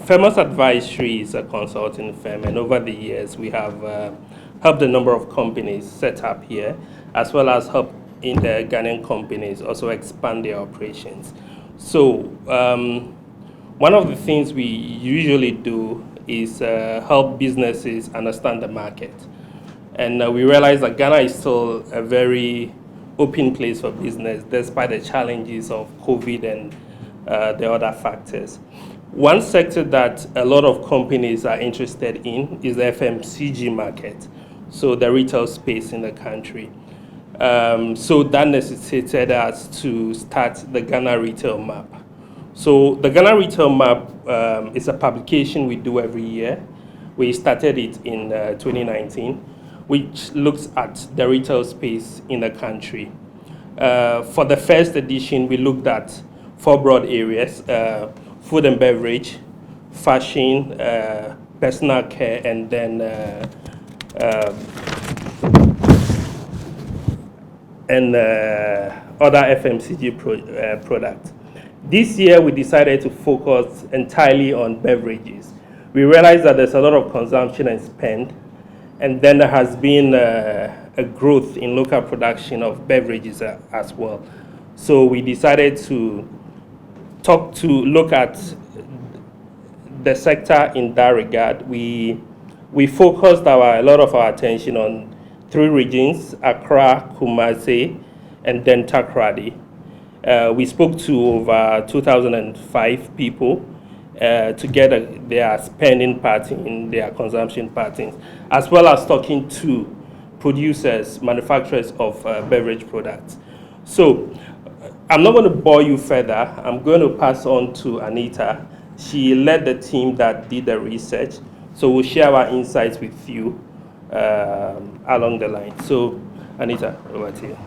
Famous Advisory is a consulting firm, and over the years we have helped a number of companies set up here, as well as help in the Ghanaian companies also expand their operations. So one of the things we usually do is help businesses understand the market. And we realize that Ghana is still a very open place for business, despite the challenges of COVID and the other factors. One sector that a lot of companies are interested in is the FMCG market, so the retail space in the country. So that necessitated us to start the Ghana Retail Map. So the Ghana Retail Map is a publication we do every year. We started it in 2019, which looks at the retail space in the country. For the first edition, we looked at 4 broad areas: food and beverage, fashion, personal care, and then other FMCG products. This year, we decided to focus entirely on beverages. We realized that there's a lot of consumption and spend, and then there has been a growth in local production of beverages as well. So we decided to look at the sector in that regard. We focused a lot of our attention on 3 regions: Accra, Kumasi, and then Takoradi. We spoke to over 2,005 people to get their spending pattern, their consumption patterns, as well as talking to producers, manufacturers of beverage products. So I'm not going to bore you further. I'm going to pass on to Anita. She led the team that did the research, so we'll share our insights with you along the line. So Anita, over to you.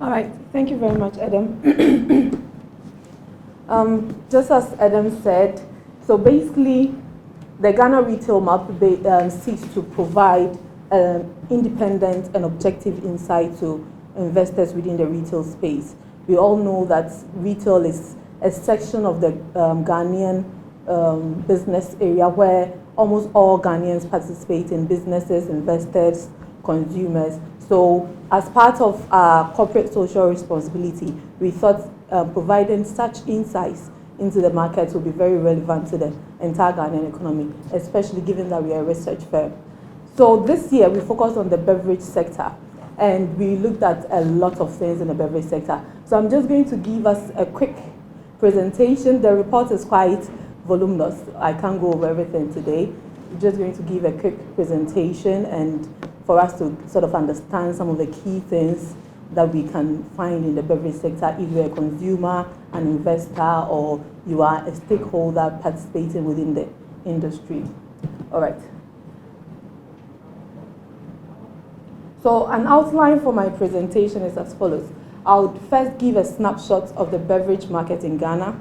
All right, thank you very much, Adam. Just as Adam said, so basically, the Ghana Retail Map seeks to provide independent and objective insight to investors within the retail space. We all know that retail is a section of the Ghanaian business area where almost all Ghanaians participate in: businesses, investors, consumers. So as part of our corporate social responsibility, we thought providing such insights into the market will be very relevant to the entire Ghanaian economy, especially given that we are a research firm. So this year we focused on the beverage sector, and we looked at a lot of things in the beverage sector. So I'm just going to give us a quick presentation. The report is quite voluminous. I can't go over everything today. I'm just going to give a quick presentation and for us to sort of understand some of the key things that we can find in the beverage sector if you're a consumer, an investor, or you are a stakeholder participating within the industry. All right. So an outline for my presentation is as follows. I would first give a snapshot of the beverage market in Ghana.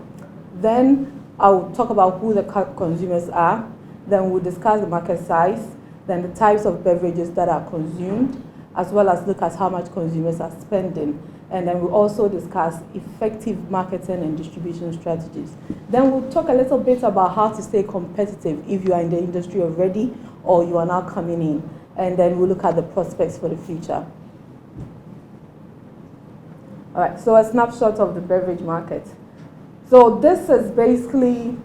Then I'll talk about who the consumers are. Then we'll discuss the market size, then the types of beverages that are consumed, as well as look at how much consumers are spending. And then we'll also discuss effective marketing and distribution strategies. Then we'll talk a little bit about how to stay competitive if you are in the industry already or you are now coming in. And then we'll look at the prospects for the future. All right, so a snapshot of the beverage market. So this is basically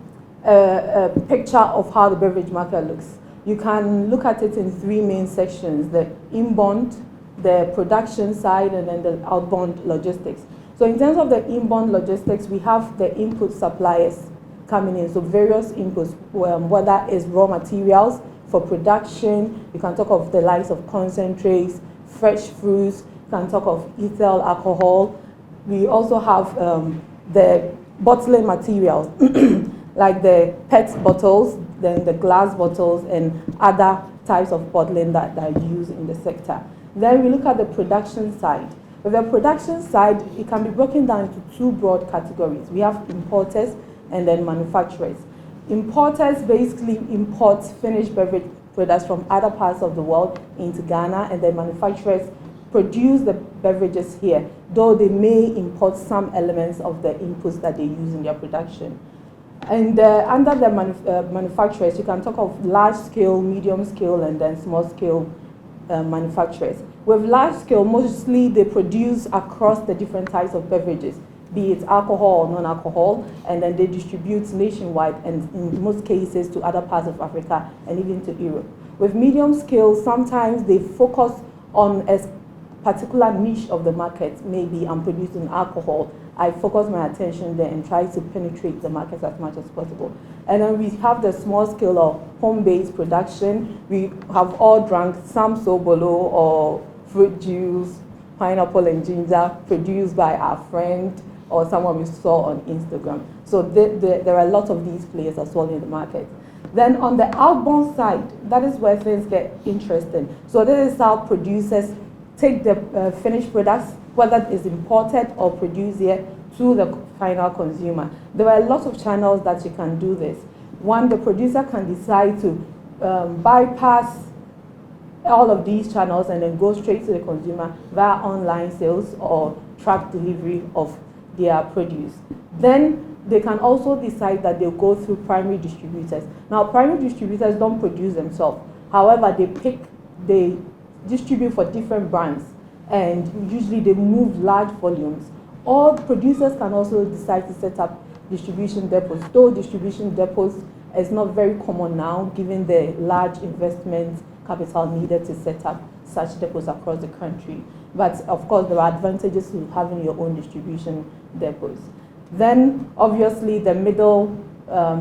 a picture of how the beverage market looks. You can look at it in 3 main sections: the inbound, the production side, and then the outbound logistics. So in terms of the inbound logistics, we have the input suppliers coming in, so various inputs, whether it's raw materials for production. You can talk of the likes of concentrates, fresh fruits. You can talk of ethyl alcohol. We also have the bottling materials. like the PET bottles, then the glass bottles, and other types of bottling that are used in the sector. Then we look at the production side. With the production side, it can be broken down into two broad categories. We have importers and then manufacturers. Importers basically import finished beverage products from other parts of the world into Ghana, and then manufacturers produce the beverages here, though they may import some elements of the inputs that they use in their production. And under the manufacturers, you can talk of large scale, medium scale, and then small scale manufacturers. With large scale, mostly they produce across the different types of beverages, be it alcohol or non-alcohol, and then they distribute nationwide and in most cases to other parts of Africa and even to Europe. With medium scale, sometimes they focus on a particular niche of the market. Maybe I'm producing alcohol, I focus my attention there and try to penetrate the market as much as possible. And then we have the small scale of home-based production. We have all drunk some Sobolo or fruit juice, pineapple and ginger produced by our friend or someone we saw on Instagram. So there are a lot of these players as well in the market. Then on the outbound side, that is where things get interesting. So this is how producers take the finished products, whether it is imported or produced here, to the final consumer. There are a lot of channels that you can do this. One, the producer can decide to bypass all of these channels and then go straight to the consumer via online sales or truck delivery of their produce. Then they can also decide that they'll go through primary distributors. Now, primary distributors don't produce themselves. However, they distribute for different brands, and usually they move large volumes. Or producers can also decide to set up distribution depots, though distribution depots is not very common now given the large investment capital needed to set up such depots across the country. But of course, there are advantages to having your own distribution depots. Then obviously the middle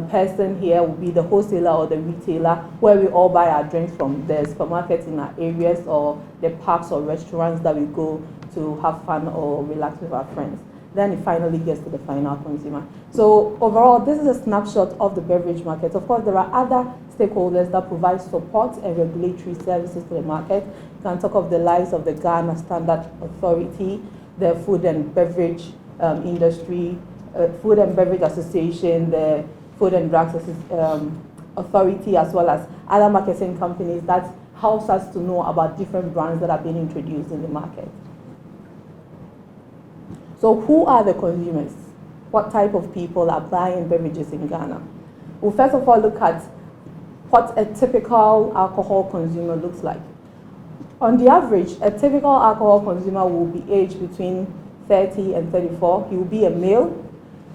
person here will be the wholesaler or the retailer, where we all buy our drinks from the supermarkets in our areas or the parks or restaurants that we go to have fun or relax with our friends. Then it finally gets to the final consumer. So overall, this is a snapshot of the beverage market. Of course, there are other stakeholders that provide support and regulatory services to the market. You can talk of the likes of the Ghana Standard Authority, the Food and Beverage Industry, Food and Beverage Association, the Food and Drugs Authority, as well as other marketing companies that helps us to know about different brands that are being introduced in the market. So who are the consumers? What type of people are buying beverages in Ghana? We'll first of all look at what a typical alcohol consumer looks like. On the average, a typical alcohol consumer will be aged between 30 and 34. He will be a male.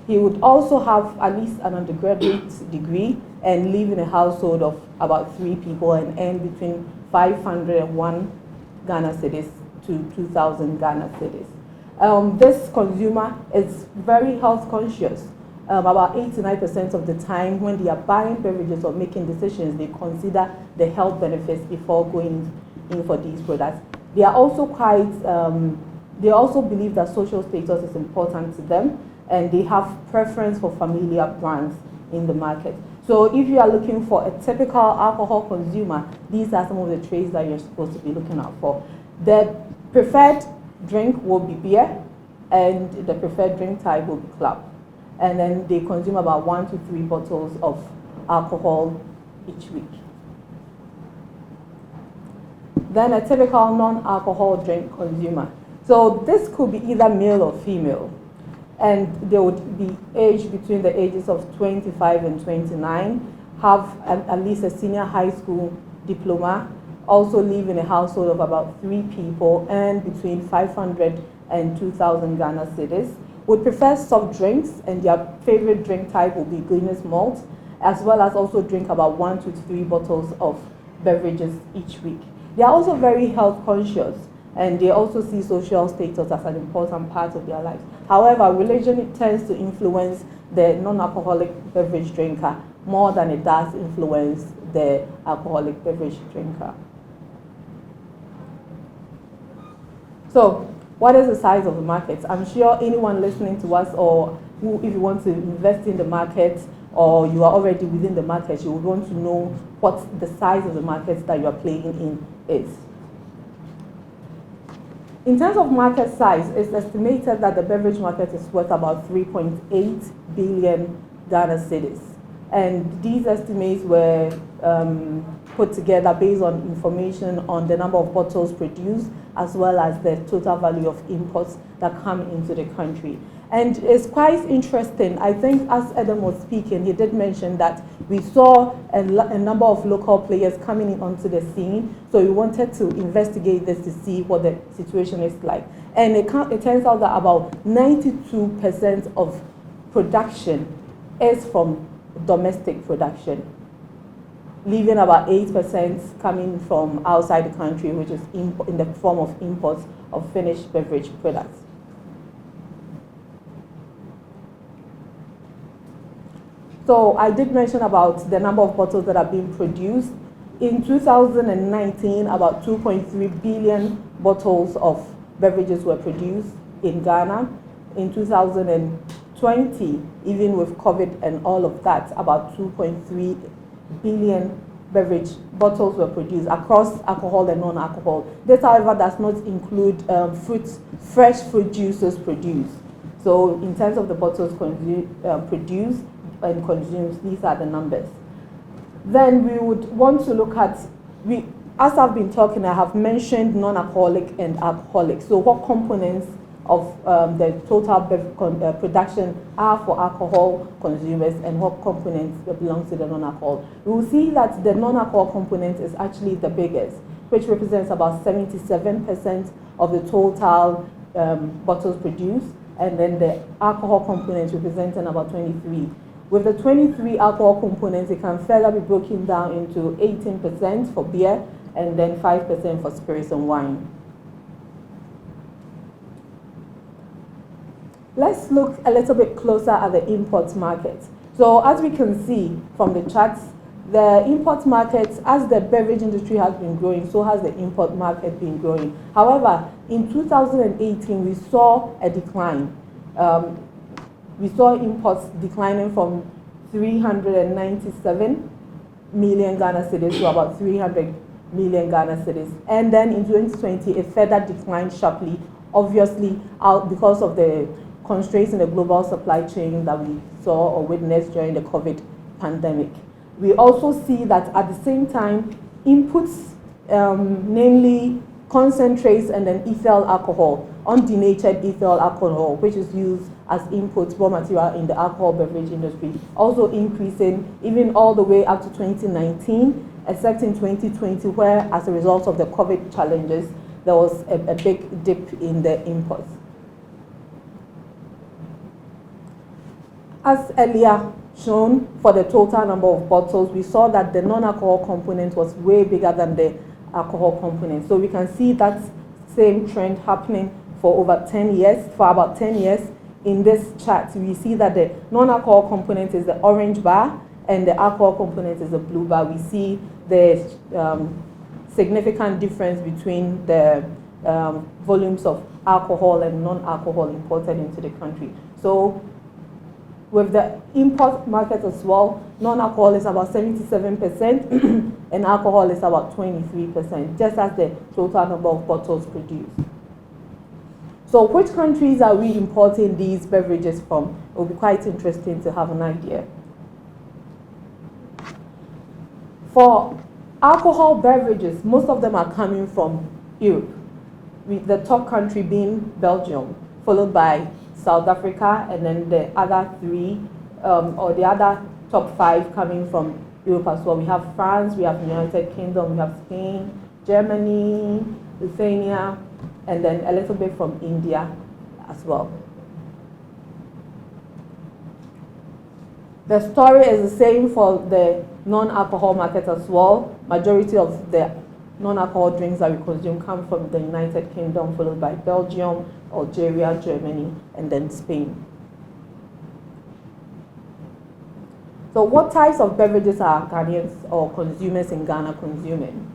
He would also have at least an undergraduate degree and live in a household of about 3 people and earn between 501 Ghana cedis to 2,000 Ghana cedis. This consumer is very health conscious. About 89% of the time when they are buying beverages or making decisions, they consider the health benefits before going in for these products. They are also they also believe that social status is important to them, and they have preference for familiar brands in the market. So if you are looking for a typical alcohol consumer, these are some of the traits that you're supposed to be looking out for. The preferred drink will be beer, and the preferred drink type will be club. And then they consume about 1 to 3 bottles of alcohol each week. Then a typical non-alcohol drink consumer. So this could be either male or female, and they would be aged between the ages of 25 and 29, have at least a senior high school diploma, also live in a household of about 3 people, and between 500 and 2,000 Ghana cedis, would prefer soft drinks, and their favorite drink type will be Guinness malt, as well as also drink about 1 to 3 bottles of beverages each week. They are also very health conscious, and they also see social status as an important part of their lives. However, religion tends to influence the non-alcoholic beverage drinker more than it does influence the alcoholic beverage drinker. So, what is the size of the market? I'm sure anyone listening to us, or who, if you want to invest in the market, or you are already within the market, you would want to know what the size of the market that you are playing in is. In terms of market size, it's estimated that the beverage market is worth about 3.8 billion Ghana cedis. And these estimates were put together based on information on the number of bottles produced, as well as the total value of imports that come into the country. And it's quite interesting. I think as Adam was speaking, he did mention that we saw a number of local players coming in onto the scene. So we wanted to investigate this to see what the situation is like. And it turns out that about 92% of production is from domestic production, leaving about 8% coming from outside the country, which is in the form of imports of finished beverage products. So I did mention about the number of bottles that are being produced. In 2019, about 2.3 billion bottles of beverages were produced in Ghana. In 2020, even with COVID and all of that, about 2.3 billion beverage bottles were produced across alcohol and non-alcohol. This, however, does not include fresh fruit juices produced. So in terms of the bottles produced and consumed, these are the numbers. Then we would want to look at, as I've been talking, I have mentioned non-alcoholic and alcoholic. So what components of the total production are for alcohol consumers and what components belong to the non-alcohol. We will see that the non-alcohol component is actually the biggest, which represents about 77% of the total bottles produced, and then the alcohol component representing about 23. With the 23 alcohol components, it can further be broken down into 18% for beer and then 5% for spirits and wine. Let's look a little bit closer at the import market. So as we can see from the charts, the import market, as the beverage industry has been growing, so has the import market been growing. However, in 2018, we saw a decline. We saw imports declining from 397 million Ghana cedis to about 300 million Ghana cedis. And then in 2020, it further declined sharply, obviously because of the constraints in the global supply chain that we saw or witnessed during the COVID pandemic. We also see that at the same time, inputs, namely concentrates and then ethyl alcohol, undenatured ethyl alcohol, which is used as input raw material in the alcohol beverage industry, also increasing even all the way up to 2019, except in 2020, where as a result of the COVID challenges, there was a big dip in the imports. As earlier shown, for the total number of bottles, we saw that the non-alcohol component was way bigger than the alcohol component. So we can see that same trend happening for about 10 years. In this chart, we see that the non-alcohol component is the orange bar and the alcohol component is the blue bar. We see the significant difference between the volumes of alcohol and non-alcohol imported into the country. So with the import market as well, non-alcohol is about 77% and alcohol is about 23%, just as the total number of bottles produced. So which countries are we importing these beverages from? It will be quite interesting to have an idea. For alcohol beverages, most of them are coming from Europe, with the top country being Belgium, followed by South Africa, and then the other three, or the other top 5 coming from Europe as well. We have France, we have United Kingdom, we have Spain, Germany, Lithuania, and then a little bit from India as well. The story is the same for the non-alcohol market as well. Majority of the non-alcohol drinks that we consume come from the United Kingdom, followed by Belgium, Algeria, Germany, and then Spain. So what types of beverages are Ghanaians or consumers in Ghana consuming?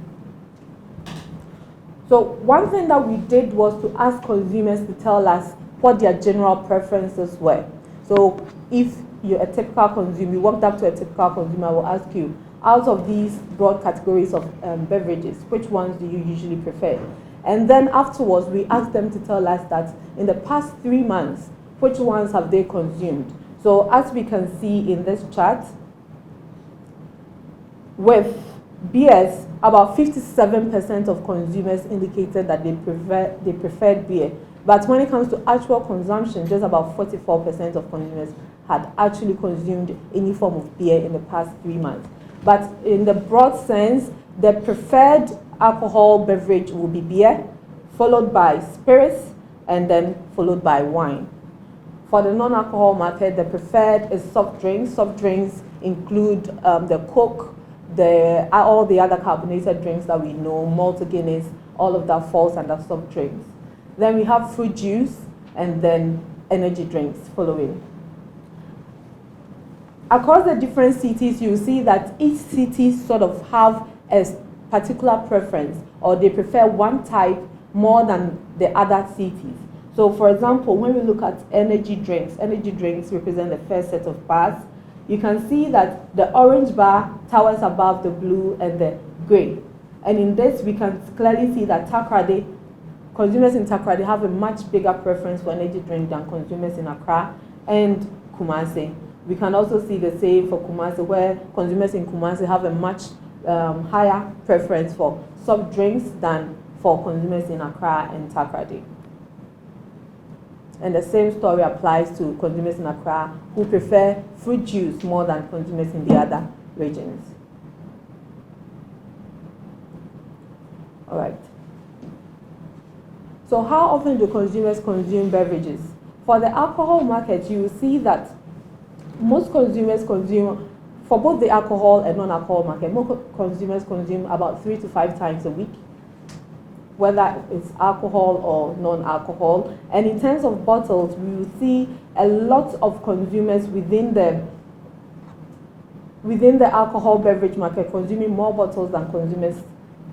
So one thing that we did was to ask consumers to tell us what their general preferences were. So if you're a typical consumer, you walked up to a typical consumer, I will ask you, out of these broad categories of beverages, which ones do you usually prefer? And then afterwards, we ask them to tell us that in the past 3 months, which ones have they consumed? So as we can see in this chart, with beers, about 57% of consumers indicated that they preferred beer. But when it comes to actual consumption, just about 44% of consumers had actually consumed any form of beer in the past 3 months. But in the broad sense, the preferred alcohol beverage will be beer, followed by spirits, and then followed by wine. For the non-alcohol market, the preferred is soft drinks. Soft drinks include the Coke, all the other carbonated drinks that we know, Malt Guinness, all of that falls under soft drinks. Then we have fruit juice, and then energy drinks following. Across the different cities, you see that each city sort of have a particular preference, or they prefer one type more than the other cities. So for example, when we look at energy drinks represent the first set of bars. You can see that the orange bar towers above the blue and the gray. And in this, we can clearly see that Takoradi, consumers in Takoradi have a much bigger preference for energy drink than consumers in Accra and Kumasi. We can also see the same for Kumasi, where consumers in Kumasi have a much higher preference for soft drinks than for consumers in Accra and Takoradi. And the same story applies to consumers in Accra who prefer fruit juice more than consumers in the other regions. All right. So how often do consumers consume beverages? For the alcohol market, you will see that most consumers consume, for both the alcohol and non-alcohol market, most consumers consume about 3 to 5 times a week, whether it's alcohol or non-alcohol. And in terms of bottles, we will see a lot of consumers within the alcohol beverage market consuming more bottles than consumers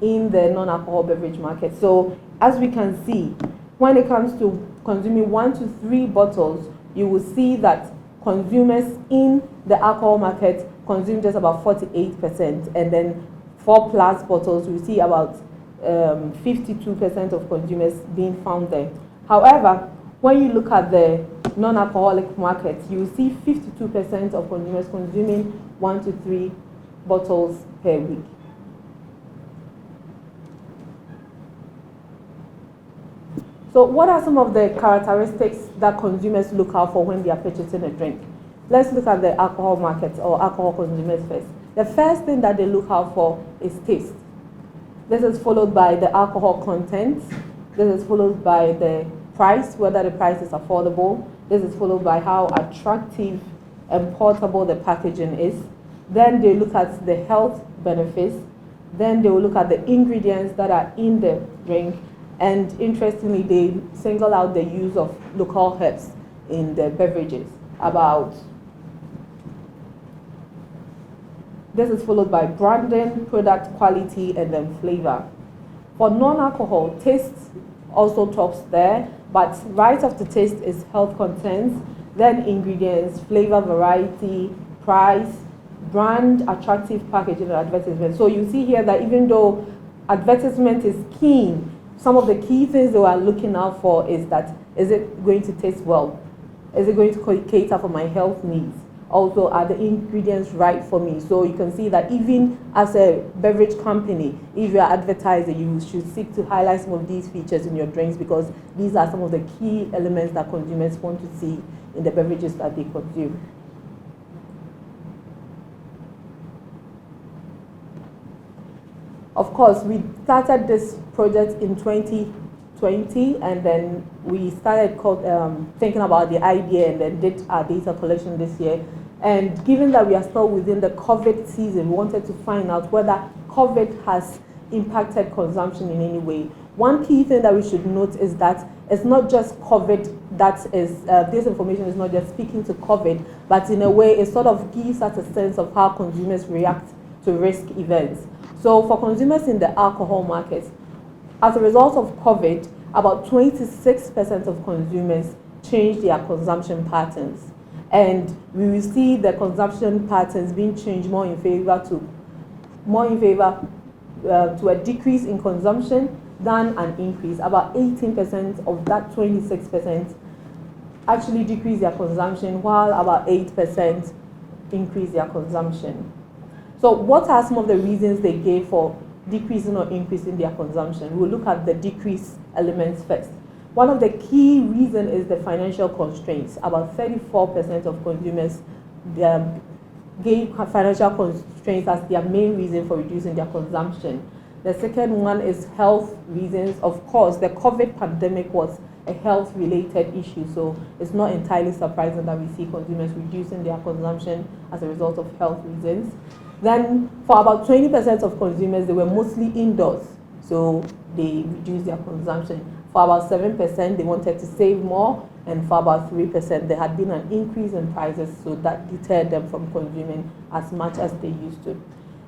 in the non-alcohol beverage market. So as we can see, when it comes to consuming 1 to 3 bottles, you will see that consumers in the alcohol market consume just about 48%, and then 4+ bottles, we see about 52% of consumers being found there. However, when you look at the non-alcoholic market, you will see 52% of consumers consuming 1 to 3 bottles per week. So what are some of the characteristics that consumers look out for when they are purchasing a drink? Let's look at the alcohol market or alcohol consumers first. The first thing that they look out for is taste. This is followed by the alcohol content. This is followed by the price, whether the price is affordable. This is followed by how attractive and portable the packaging is. Then they look at the health benefits. Then they will look at the ingredients that are in the drink. And interestingly, they single out the use of local herbs in the beverages. This is followed by branding, product quality, and then flavor. For non-alcohol, taste also tops there, but right after taste is health contents, then ingredients, flavor variety, price, brand, attractive packaging, and advertisement. So you see here that even though advertisement is key, some of the key things they are looking out for is that, is it going to taste well? Is it going to cater for my health needs? Also, are the ingredients right for me? So you can see that even as a beverage company, if you are advertising, you should seek to highlight some of these features in your drinks, because these are some of the key elements that consumers want to see in the beverages that they consume. Of course, we started this project in 2020, and then we started thinking about the idea and then did our data collection this year. And given that we are still within the COVID season, we wanted to find out whether COVID has impacted consumption in any way. One key thing that we should note is that it's not just COVID that is, this information is not just speaking to COVID, but in a way it sort of gives us a sense of how consumers react to risk events. So for consumers in the alcohol market, as a result of COVID, about 26% of consumers changed their consumption patterns. And we will see the consumption patterns being changed more in favor to a decrease in consumption than an increase. About 18% of that 26% actually decrease their consumption, while about 8% increase their consumption. So what are some of the reasons they gave for decreasing or increasing their consumption? We'll look at the decrease elements first. One of the key reasons is the financial constraints. About 34% of consumers gave financial constraints as their main reason for reducing their consumption. The second one is health reasons. Of course, the COVID pandemic was a health-related issue, so it's not entirely surprising that we see consumers reducing their consumption as a result of health reasons. Then, for about 20% of consumers, they were mostly indoors, so they reduced their consumption. For about 7%, they wanted to save more, and for about 3%, there had been an increase in prices, so that deterred them from consuming as much as they used to.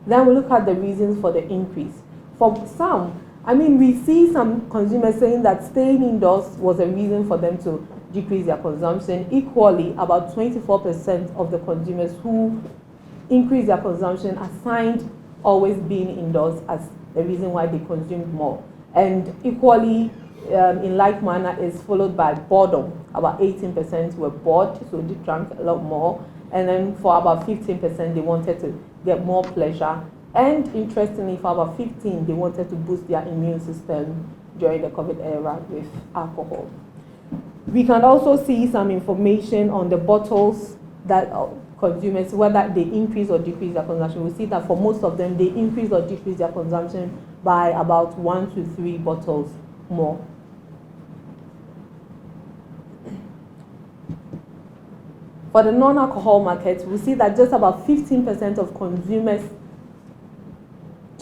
Then we look at the reasons for the increase. For some, we see some consumers saying that staying indoors was a reason for them to decrease their consumption. Equally, about 24% of the consumers who increased their consumption assigned always being indoors as the reason why they consumed more. And equally, in like manner, is followed by boredom. About 18% were bored, so they drank a lot more. And then for about 15%, they wanted to get more pleasure. And interestingly, for about 15%, they wanted to boost their immune system during the COVID era with alcohol. We can also see some information on the bottles that consumers, whether they increase or decrease their consumption. We see that for most of them, they increase or decrease their consumption by about 1 to 3 bottles more. For the non-alcohol market, we see that just about 15% of consumers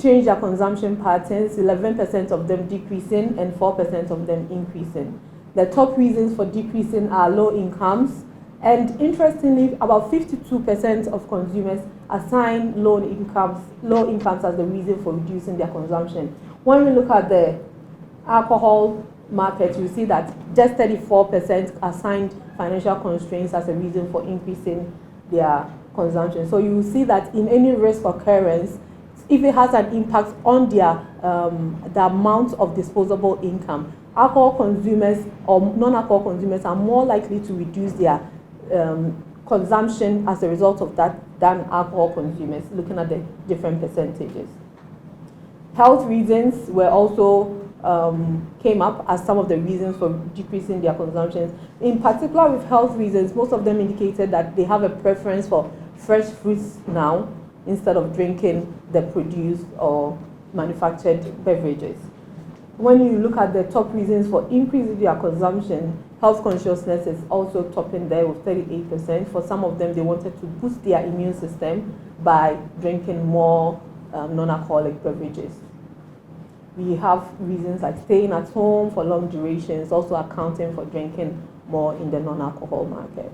change their consumption patterns, 11% of them decreasing and 4% of them increasing. The top reasons for decreasing are low incomes, and interestingly, about 52% of consumers assign low incomes as the reason for reducing their consumption. When we look at the alcohol market, you see that just 34% assigned financial constraints as a reason for increasing their consumption. So you will see that in any risk occurrence, if it has an impact on their the amount of disposable income, alcohol consumers or non-alcohol consumers are more likely to reduce their consumption as a result of that than alcohol consumers, looking at the different percentages. Health reasons were also came up as some of the reasons for decreasing their consumption. In particular, with health reasons, most of them indicated that they have a preference for fresh fruits now instead of drinking the produced or manufactured beverages. When you look at the top reasons for increasing their consumption, health consciousness is also topping there with 38%. For some of them, they wanted to boost their immune system by drinking more non-alcoholic beverages. We have reasons like staying at home for long durations, also accounting for drinking more in the non-alcohol market.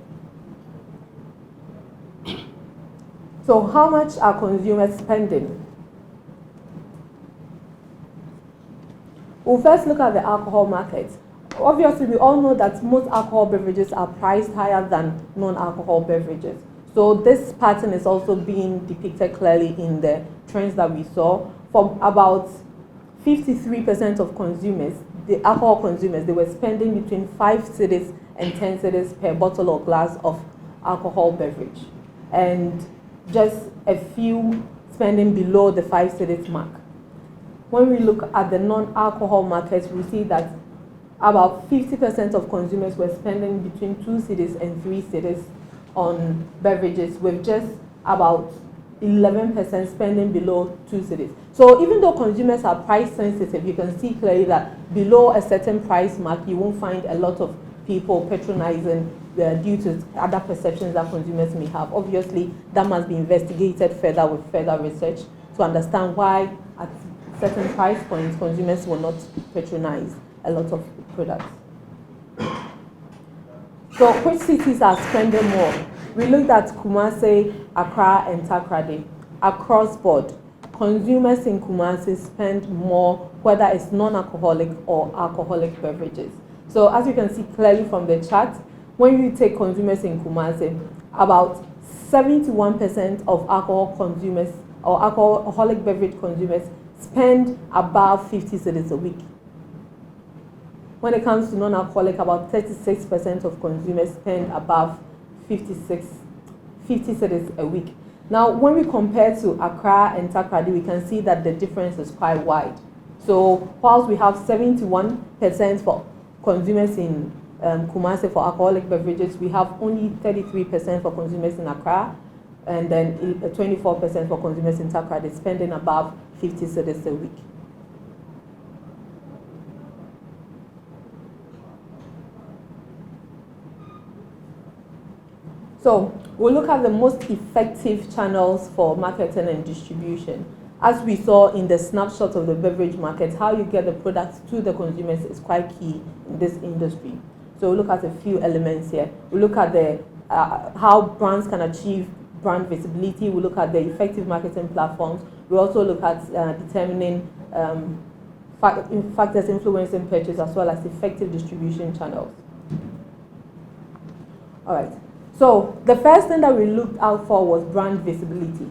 So how much are consumers spending? We'll first look at the alcohol market. Obviously, we all know that most alcohol beverages are priced higher than non-alcohol beverages. So this pattern is also being depicted clearly in the trends that we saw. From about 53% of consumers, the alcohol consumers, they were spending between 5 cedis and 10 cedis per bottle or glass of alcohol beverage. And just a few spending below the 5 cedis mark. When we look at the non-alcohol market, we see that about 50% of consumers were spending between 2 cedis and 3 cedis on beverages, with just about 11% spending below 2 cedis. So even though consumers are price sensitive, you can see clearly that below a certain price mark, you won't find a lot of people patronizing due to other perceptions that consumers may have. Obviously, that must be investigated further with further research to understand why at certain price points consumers will not patronize a lot of products. So which cities are spending more? We looked at Kumasi, Accra, and Takoradi. Across board, consumers in Kumasi spend more, whether it's non-alcoholic or alcoholic beverages. So as you can see clearly from the chart, when you take consumers in Kumasi, about 71% of alcohol consumers or alcoholic beverage consumers spend above 50 cedis a week. When it comes to non-alcoholic, about 36% of consumers spend above 50 cedis a week. Now, when we compare to Accra and Takoradi, we can see that the difference is quite wide. So, whilst we have 71% for consumers in Kumasi for alcoholic beverages, we have only 33% for consumers in Accra, and then 24% for consumers in Takoradi spending above 50 cedis a week. So we'll look at the most effective channels for marketing and distribution. As we saw in the snapshot of the beverage market, how you get the products to the consumers is quite key in this industry. So we'll look at a few elements here. We'll look at the how brands can achieve brand visibility. We'll look at the effective marketing platforms. We'll also look at determining factors influencing purchase as well as effective distribution channels. All right. So the first thing that we looked out for was brand visibility.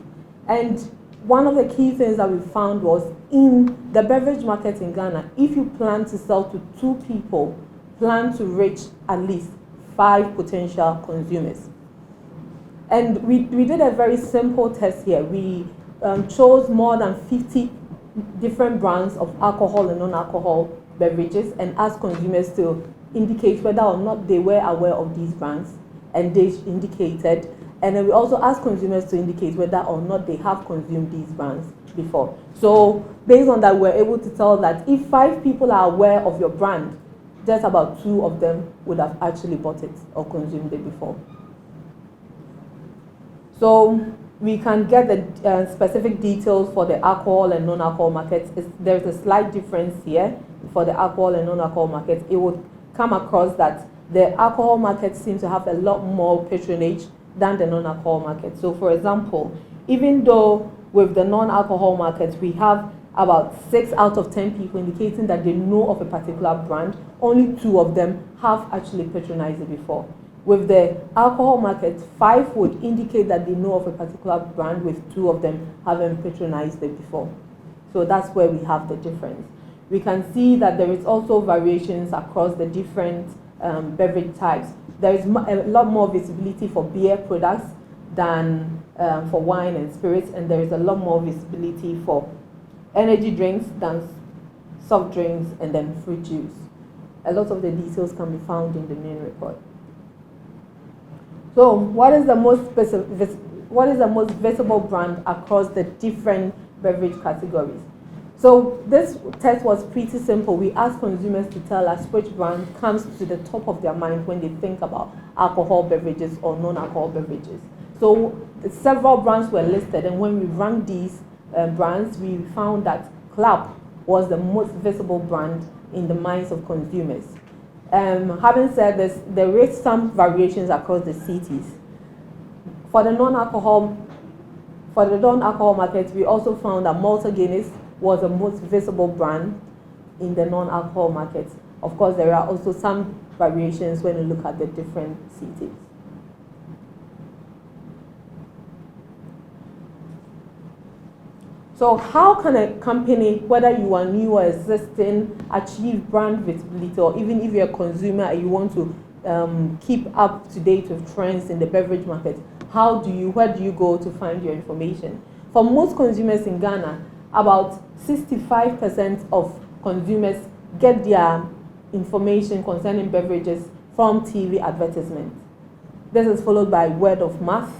And one of the key things that we found was in the beverage market in Ghana, if you plan to sell to 2 people, plan to reach at least 5 potential consumers. And we did a very simple test here. We chose more than 50 different brands of alcohol and non-alcohol beverages and asked consumers to indicate whether or not they were aware of these brands. And they indicated, and then we also ask consumers to indicate whether or not they have consumed these brands before. So based on that, we're able to tell that if 5 people are aware of your brand, just about 2 of them would have actually bought it or consumed it before. So we can get the specific details for the alcohol and non-alcohol markets. There's a slight difference here for the alcohol and non-alcohol markets. It would come across that the alcohol market seems to have a lot more patronage than the non-alcohol market. So for example, even though with the non-alcohol market we have about 6 out of 10 people indicating that they know of a particular brand, only 2 of them have actually patronized it before. With the alcohol market, 5 would indicate that they know of a particular brand, with 2 of them having patronized it before. So that's where we have the difference. We can see that there is also variations across the different beverage types. There is a lot more visibility for beer products than for wine and spirits, and there is a lot more visibility for energy drinks than soft drinks and then fruit juice. A lot of the details can be found in the main report. So what is the most visible brand across the different beverage categories? So this test was pretty simple. We asked consumers to tell us which brand comes to the top of their mind when they think about alcohol beverages or non-alcohol beverages. So several brands were listed, and when we ranked these brands, we found that Club was the most visible brand in the minds of consumers. Having said this, there is some variations across the cities. For the non-alcohol market, we also found that Malta Guinness was the most visible brand in the non-alcohol market. Of course, there are also some variations when you look at the different cities. So how can a company, whether you are new or existing, achieve brand visibility, or even if you're a consumer and you want to keep up to date with trends in the beverage market, where do you go to find your information? For most consumers in Ghana, about 65% of consumers get their information concerning beverages from TV advertisements. This is followed by word of mouth,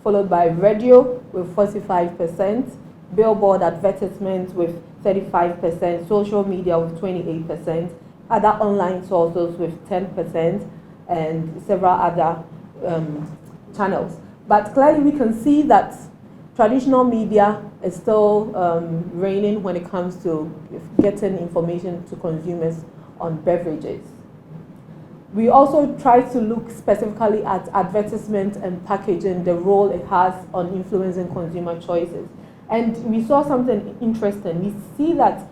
followed by radio with 45%, billboard advertisements with 35%, social media with 28%, other online sources with 10%, and several other channels. But clearly we can see that traditional media is still reigning when it comes to getting information to consumers on beverages. We also try to look specifically at advertisement and packaging, the role it has on influencing consumer choices. And we saw something interesting. We see that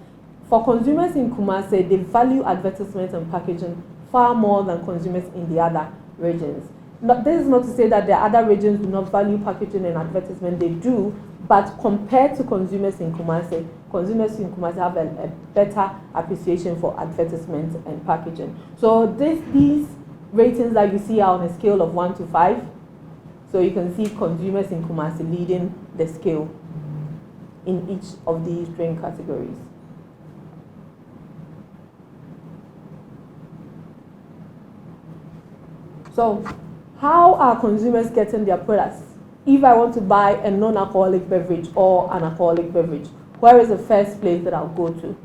for consumers in Kumasi, they value advertisement and packaging far more than consumers in the other regions. This is not to say that the other regions do not value packaging and advertisement, they do, but compared to consumers in Kumasi have a better appreciation for advertisement and packaging. So these ratings that you see are on a scale of 1 to 5. So you can see consumers in Kumasi leading the scale in each of these drink categories. So how are consumers getting their products? If I want to buy a non-alcoholic beverage or an alcoholic beverage, where is the first place that I'll go to?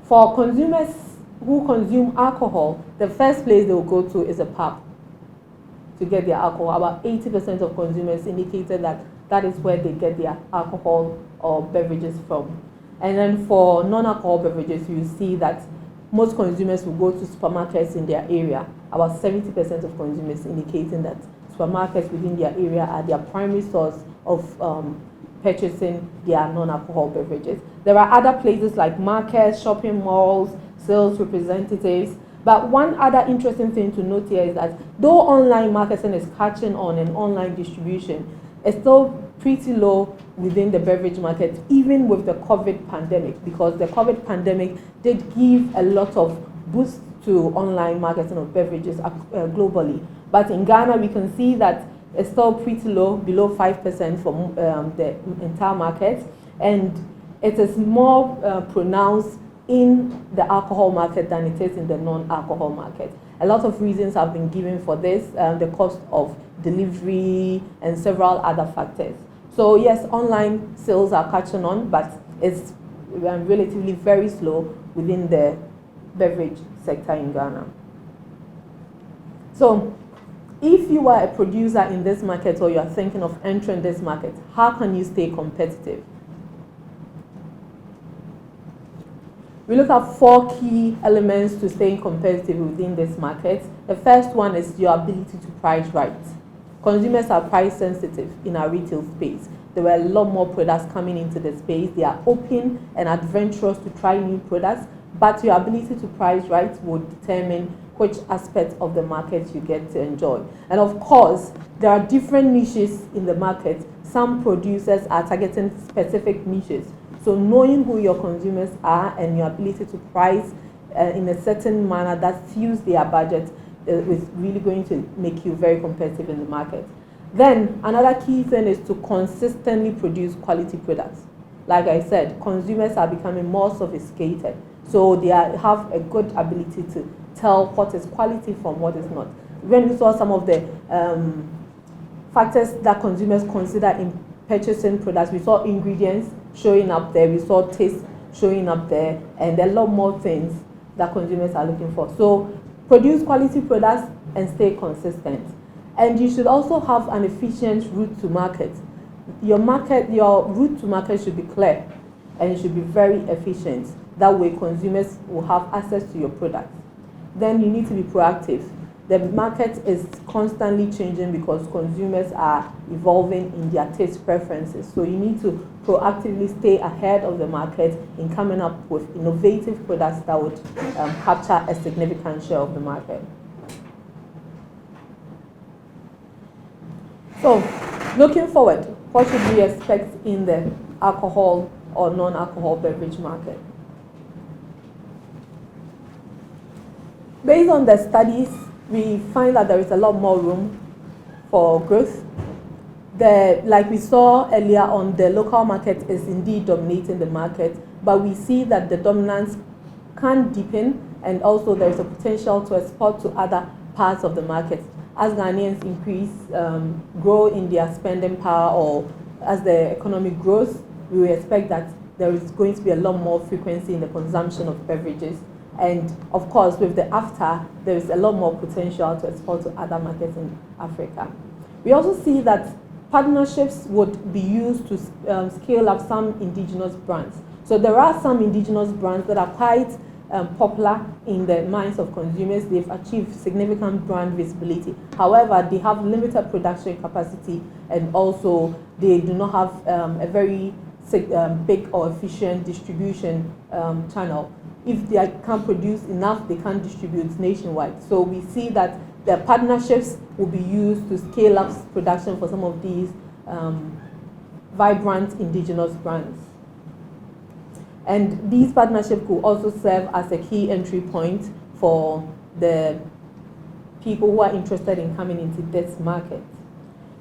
For consumers who consume alcohol, the first place they will go to is a pub to get their alcohol. About 80% of consumers indicated that that is where they get their alcohol or beverages from. And then for non-alcohol beverages, you see that most consumers will go to supermarkets in their area. About 70% of consumers indicating that supermarkets within their area are their primary source of purchasing their non-alcohol beverages. There are other places like markets, shopping malls, sales representatives. But one other interesting thing to note here is that though online marketing is catching on and online distribution, it's still pretty low within the beverage market, even with the COVID pandemic, because the COVID pandemic did give a lot of boost to online marketing of beverages globally. But in Ghana, we can see that it's still pretty low, below 5% for the entire market, and it is more pronounced in the alcohol market than it is in the non-alcohol market. A lot of reasons have been given for this, the cost of delivery and several other factors. So yes, online sales are catching on, but it's relatively very slow within the beverage sector in Ghana. So if you are a producer in this market or you are thinking of entering this market, how can you stay competitive? We look at 4 key elements to staying competitive within this market. The first one is your ability to price right. Consumers are price sensitive in our retail space. There were a lot more products coming into the space. They are open and adventurous to try new products, but your ability to price right will determine which aspect of the market you get to enjoy. And of course, there are different niches in the market. Some producers are targeting specific niches. So knowing who your consumers are and your ability to price in a certain manner that suits their budget is really going to make you very competitive in the market. Then another key thing is to consistently produce quality products. Like I said, consumers are becoming more sophisticated. So they have a good ability to tell what is quality from what is not. When we saw some of the factors that consumers consider in purchasing products, we saw ingredients showing up there, we saw taste showing up there, and a lot more things that consumers are looking for. So produce quality products and stay consistent. And you should also have an efficient route to market. Your route to market should be clear and it should be very efficient. That way consumers will have access to your products. Then you need to be proactive. The market is constantly changing because consumers are evolving in their taste preferences. So you need to proactively stay ahead of the market in coming up with innovative products that would capture a significant share of the market. So looking forward, what should we expect in the alcohol or non-alcohol beverage market? Based on the studies, we find that there is a lot more room for growth. Like we saw earlier on, the local market is indeed dominating the market, but we see that the dominance can deepen, and also there is a potential to export to other parts of the market. As Ghanaians grow in their spending power, or as the economy grows, we will expect that there is going to be a lot more frequency in the consumption of beverages. And of course, with the AFTA, there is a lot more potential to export to other markets in Africa. We also see that partnerships would be used to scale up some indigenous brands. So there are some indigenous brands that are quite popular in the minds of consumers. They've achieved significant brand visibility. However, they have limited production capacity, and also they do not have a very big or efficient distribution channel. If they can't produce enough, they can't distribute nationwide. So we see that the partnerships will be used to scale up production for some of these vibrant indigenous brands. And these partnerships could also serve as a key entry point for the people who are interested in coming into this market.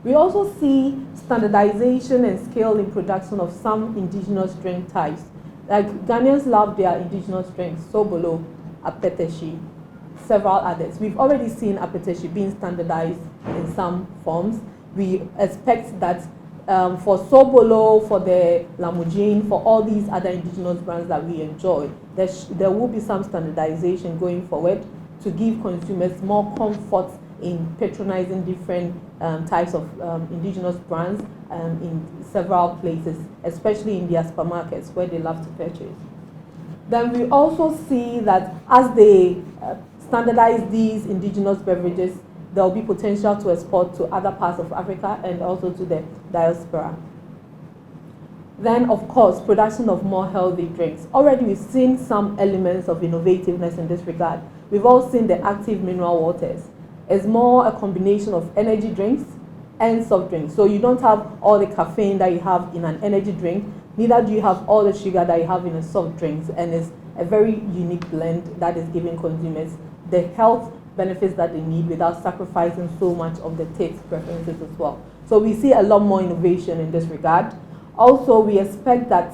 We also see standardization and scale in production of some indigenous drink types. Like Ghanaians love their indigenous drinks, Sobolo, Apeteshi, several others. We've already seen Apeteshi being standardized in some forms. We expect that for Sobolo, for the Lamujin, for all these other indigenous brands that we enjoy, there will be some standardization going forward to give consumers more comfort in patronizing different types of indigenous brands in several places, especially in their supermarkets where they love to purchase. Then we also see that as they standardize these indigenous beverages, there will be potential to export to other parts of Africa and also to the diaspora. Then, of course, production of more healthy drinks. Already we've seen some elements of innovativeness in this regard. We've all seen the active mineral waters. It's more a combination of energy drinks and soft drinks. So you don't have all the caffeine that you have in an energy drink, neither do you have all the sugar that you have in a soft drink. And it's a very unique blend that is giving consumers the health benefits that they need without sacrificing so much of the taste preferences as well. So we see a lot more innovation in this regard. Also, we expect that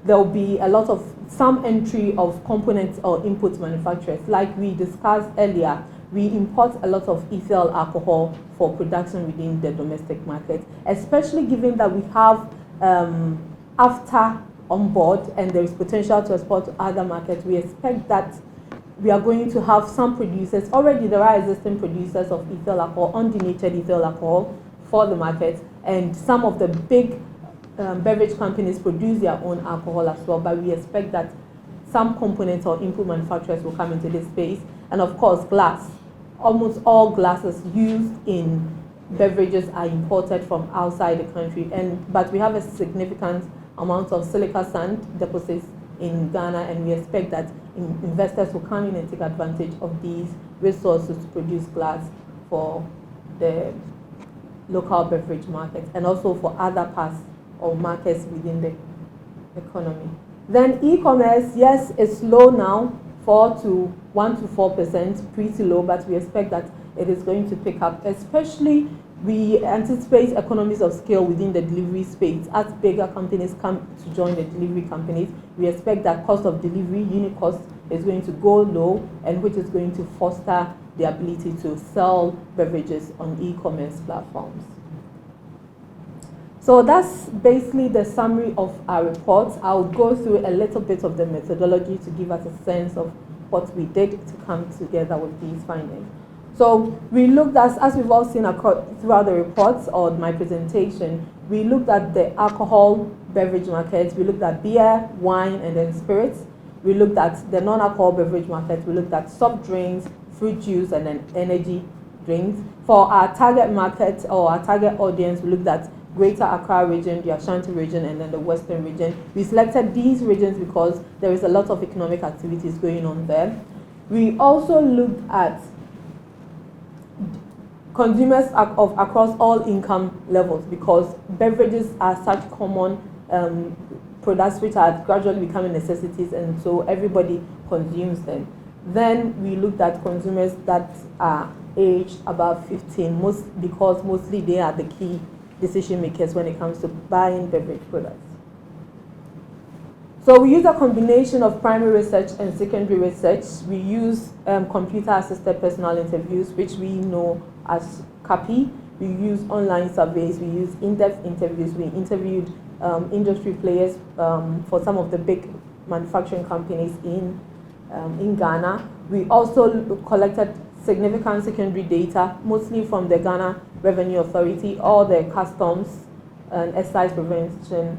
there will be a lot of some entry of components or input manufacturers. Like we discussed earlier, we import a lot of ethyl alcohol for production within the domestic market, especially given that we have AFTA on board and there is potential to export to other markets. We expect that we are going to have some producers, already there are existing producers of ethyl alcohol, undenatured ethyl alcohol for the market, and some of the big beverage companies produce their own alcohol as well, but we expect that some components or input manufacturers will come into this space. And of course, glass. Almost all glasses used in beverages are imported from outside the country, but we have a significant amount of silica sand deposits in Ghana, and we expect that investors will come in and take advantage of these resources to produce glass for the local beverage market and also for other parts or markets within the economy. Then e-commerce, yes, it's low now, 1 to 4%, pretty low, but we expect that it is going to pick up. Especially, we anticipate economies of scale within the delivery space. As bigger companies come to join the delivery companies, we expect that cost of delivery, unit cost, is going to go low, and which is going to foster the ability to sell beverages on e-commerce platforms. So that's basically the summary of our report. I'll go through a little bit of the methodology to give us a sense of what we did to come together with these findings. So we looked at, as we've all seen throughout the reports or my presentation, we looked at the alcohol beverage market, we looked at beer, wine, and then spirits. We looked at the non-alcohol beverage market, we looked at soft drinks, fruit juice, and then energy drinks. For our target market or our target audience, we looked at Greater Accra region, the Ashanti region, and then the Western region. We selected these regions because there is a lot of economic activities going on there. We also looked at consumers across all income levels because beverages are such common products which are gradually becoming necessities, and so everybody consumes them. Then we looked at consumers that are aged above 15, because mostly they are the key decision makers when it comes to buying beverage products. So we use a combination of primary research and secondary research. We use computer-assisted personal interviews, which we know as CAPI. We use online surveys. We use in-depth interviews. We interviewed industry players for some of the big manufacturing companies in Ghana. We also collected significant secondary data, mostly from the Ghana Revenue Authority or the customs and excise prevention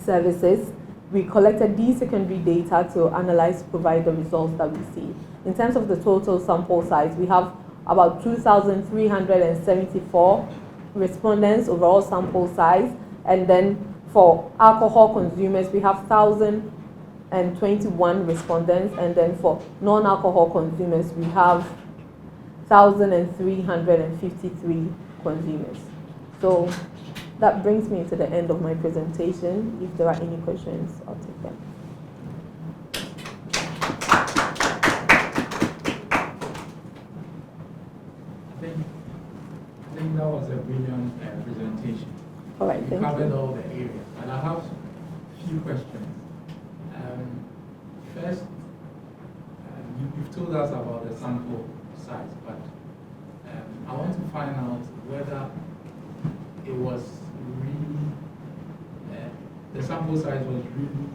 services. We collected these secondary data to analyze, provide the results that we see. In terms of the total sample size, we have about 2,374 respondents, overall sample size. And then for alcohol consumers, we have 1,021 respondents. And then for non-alcohol consumers, we have 1,353 consumers. So that brings me to the end of my presentation. If there are any questions, I'll take them. I think that was a brilliant presentation. All right, You thank covered you. all the areas, and I have a few questions. First, you've told us about the sample size, but I want to find out whether it was really, the sample size was really,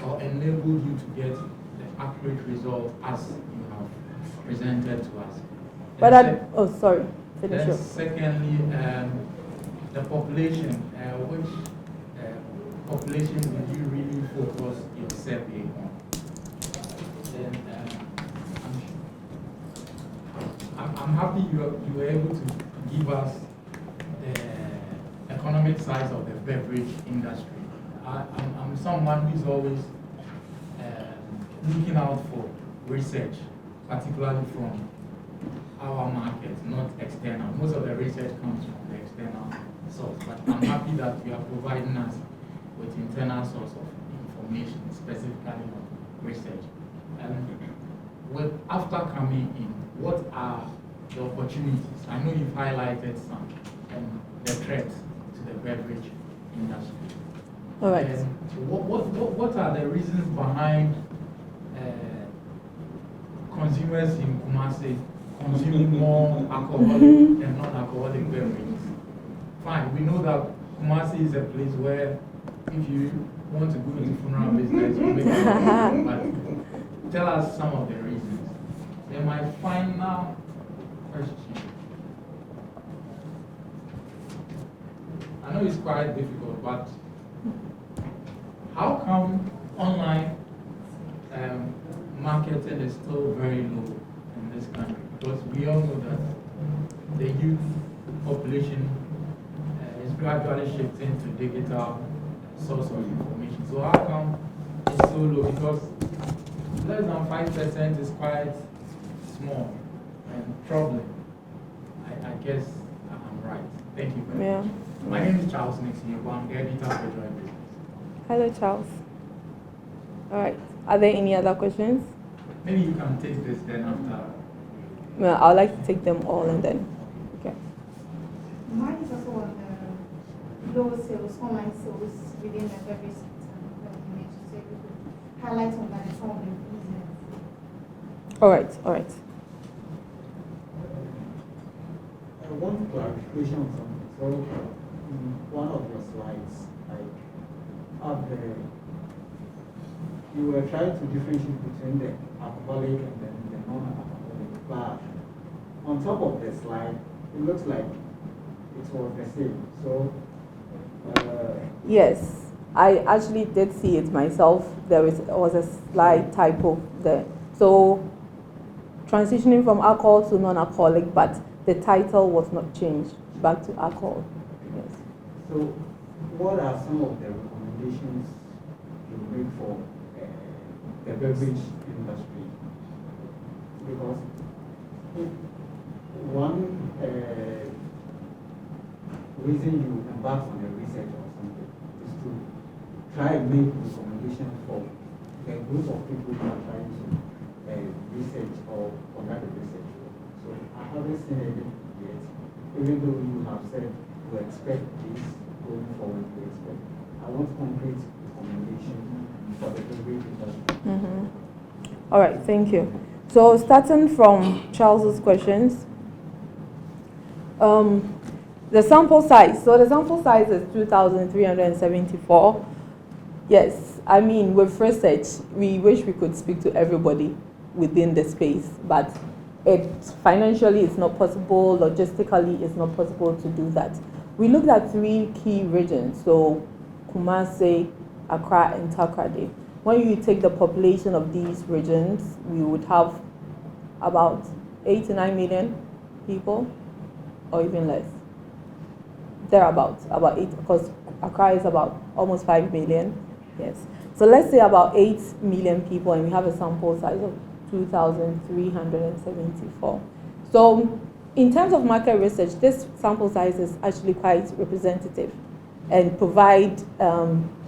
or enabled you to get the accurate result as you have presented to us. But sorry, finish Then up. secondly, the population, which population did you really focus your survey on? Then I'm happy you were able to give us the economic size of the beverage industry. I'm someone who's always looking out for research, particularly from our market, not external. Most of the research comes from the external source, but I'm happy that you are providing us with internal source of information, specifically on research. After coming in, what are the opportunities? I know you've highlighted some, and the threats to the beverage industry. All right. What are the reasons behind consumers in Kumasi consuming more alcoholic and non-alcoholic beverages? Fine, we know that Kumasi is a place where if you want to go into funeral business, you make a lot of money, but tell us some of the reasons. Then my final question. I know it's quite difficult, but how come online marketing is still very low in this country? Because we all know that the youth population is gradually shifting to digital source of information. So how come it's so low? Because less than 5% is quite small and problem. I guess I'm right. Thank you very much. My name is Charles Nixon. I'm the editor of the Joy Business. Hello, Charles. All right. Are there any other questions? Maybe you can take this then after. Well, I'd like to take them all and then. Okay. Mine is also on low sales, online sales within the beverage sector. So you could highlight on that and some of the reasons. All right. All right. One clarification on something. So, one of your slides, like, up there, you were trying to differentiate between the alcoholic and then the non-alcoholic. But on top of the slide, it looks like it was the same. So, Yes, I actually did see it myself. There was a slight typo there. So, transitioning from alcohol to non-alcoholic, but the title was not changed back to alcohol. Yes. So, what are some of the recommendations you make for the beverage industry? Because one reason you embark on a research or something is to try and make recommendations for the group of people who are trying to research or conduct the research. So I haven't seen it yet, even though you have said you expect this going forward to expect. I want concrete recommendation for the beverage industry. All right, thank you. So starting from Charles's questions, the sample size. So the sample size is 2,374. Yes, I mean, with research, we wish we could speak to everybody within the space, but financially it's not possible, logistically it's not possible to do that. We looked at 3 key regions, so Kumasi, Accra, and Takoradi. When you take the population of these regions, we would have about 8 to 9 million people, or even less. Thereabouts, about 8, because Accra is about almost 5 million. Yes. So let's say about 8 million people, and we have a sample size of 2,374. So in terms of market research, this sample size is actually quite representative and provide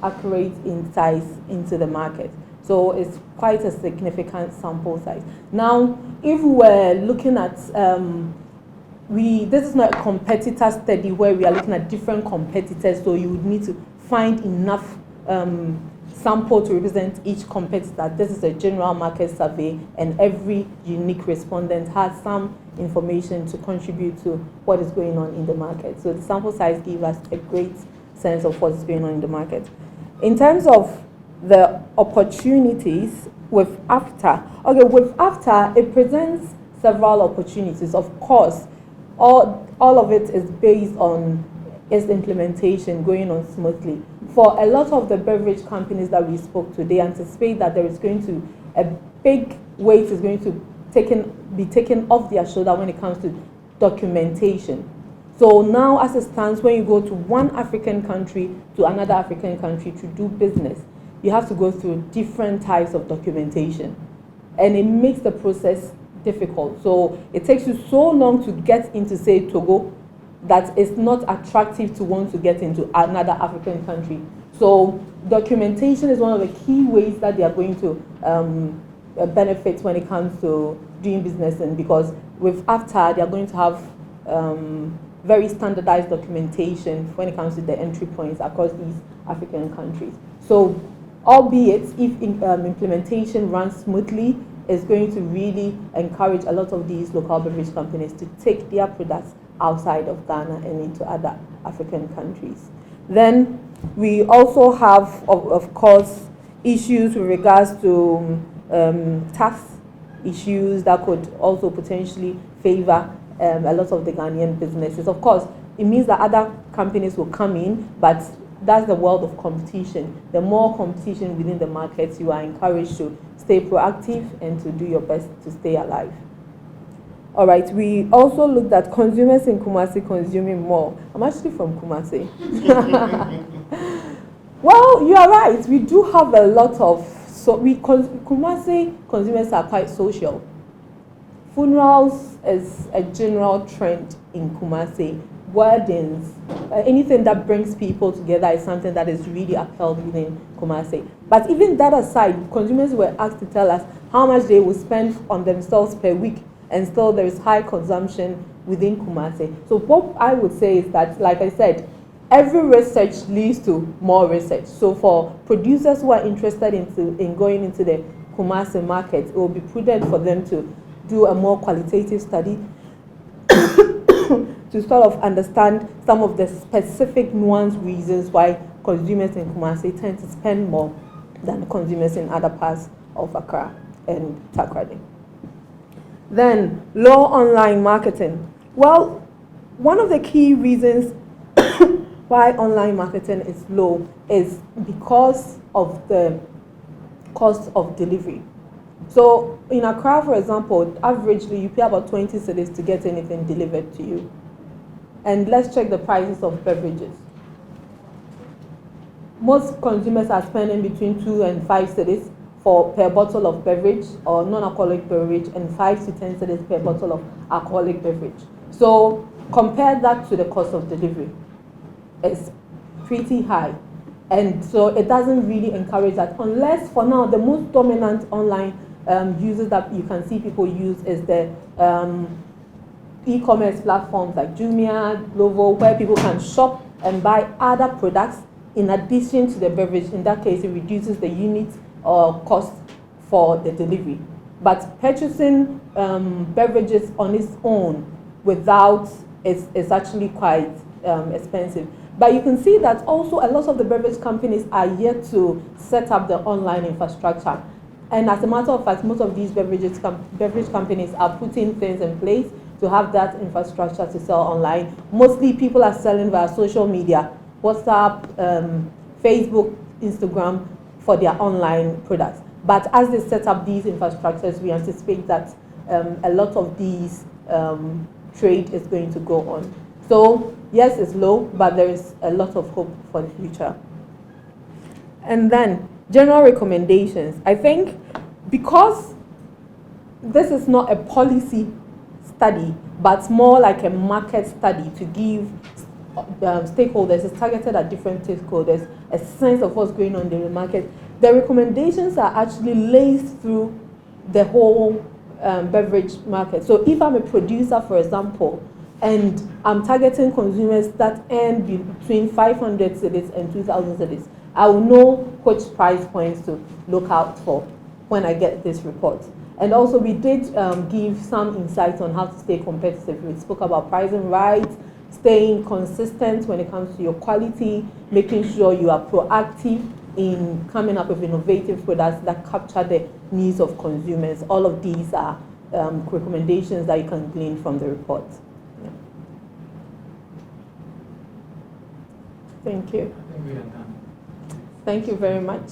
accurate insights into the market. So it's quite a significant sample size. Now, if we're looking at, this is not a competitor study where we are looking at different competitors, so you would need to find enough sample to represent each competitor. This is a general market survey, and every unique respondent has some information to contribute to what is going on in the market. So the sample size gives us a great sense of what is going on in the market. In terms of the opportunities with AFTA, with AFTA, it presents several opportunities. Of course, all of it is based on its implementation going on smoothly. For a lot of the beverage companies that we spoke to, they anticipate that there is going to, a big weight is going to be taken off their shoulder when it comes to documentation. So now, as it stands, when you go to one African country to another African country to do business, you have to go through different types of documentation. And it makes the process difficult. So it takes you so long to get into, say, Togo, that it's not attractive to want to get into another African country. So documentation is one of the key ways that they are going to benefit when it comes to doing business, and because with AFTA, they are going to have very standardized documentation when it comes to the entry points across these African countries. So albeit if implementation runs smoothly, it's going to really encourage a lot of these local beverage companies to take their products outside of Ghana and into other African countries. Then we also have, of course, issues with regards to tax issues that could also potentially favor a lot of the Ghanaian businesses. Of course, it means that other companies will come in, but that's the world of competition. The more competition within the markets, you are encouraged to stay proactive and to do your best to stay alive. All right, we also looked at consumers in Kumasi consuming more. I'm actually from Kumasi. Well, you are right. We do have a lot of, Kumasi consumers are quite social. Funerals is a general trend in Kumasi. Weddings, anything that brings people together is something that is really upheld within Kumasi. But even that aside, consumers were asked to tell us how much they will spend on themselves per week, and still there is high consumption within Kumasi. So what I would say is that, like I said, every research leads to more research. So for producers who are interested in going into the Kumasi market, it will be prudent for them to do a more qualitative study to sort of understand some of the specific nuanced reasons why consumers in Kumasi tend to spend more than consumers in other parts of Accra and Takoradi. Then, low online marketing. Well, one of the key reasons why online marketing is low is because of the cost of delivery. So in Accra, for example, averagely you pay about 20 cedis to get anything delivered to you. And let's check the prices of beverages. Most consumers are spending between 2 and 5 cedis per bottle of beverage or non-alcoholic beverage, and 5 to 10 cedis per bottle of alcoholic beverage. So compare that to the cost of delivery. It's pretty high. And so it doesn't really encourage that, unless for now the most dominant online uses that you can see people use is the e-commerce platforms like Jumia, Glovo, where people can shop and buy other products in addition to the beverage. In that case, it reduces the unit cost for the delivery. But purchasing beverages on its own without is actually quite expensive. But you can see that also a lot of the beverage companies are yet to set up the online infrastructure. And as a matter of fact, most of these beverage companies are putting things in place to have that infrastructure to sell online. Mostly people are selling via social media, WhatsApp, Facebook, Instagram, for their online products. But as they set up these infrastructures, we anticipate that a lot of these trade is going to go on. So yes, it's low, but there is a lot of hope for the future. And then general recommendations. I think because this is not a policy study, but more like a market study to give stakeholders, it's targeted at different stakeholders, a sense of what's going on in the market. The recommendations are actually laced through the whole beverage market. So if I'm a producer, for example, and I'm targeting consumers that earn between 500 cedis and 2,000 cedis, I will know which price points to look out for when I get this report. And also we did give some insights on how to stay competitive. We spoke about pricing right, staying consistent when it comes to your quality, making sure you are proactive in coming up with innovative products that capture the needs of consumers. All of these are recommendations that you can glean from the report. Yeah. Thank you. I think we are done. Thank you very much.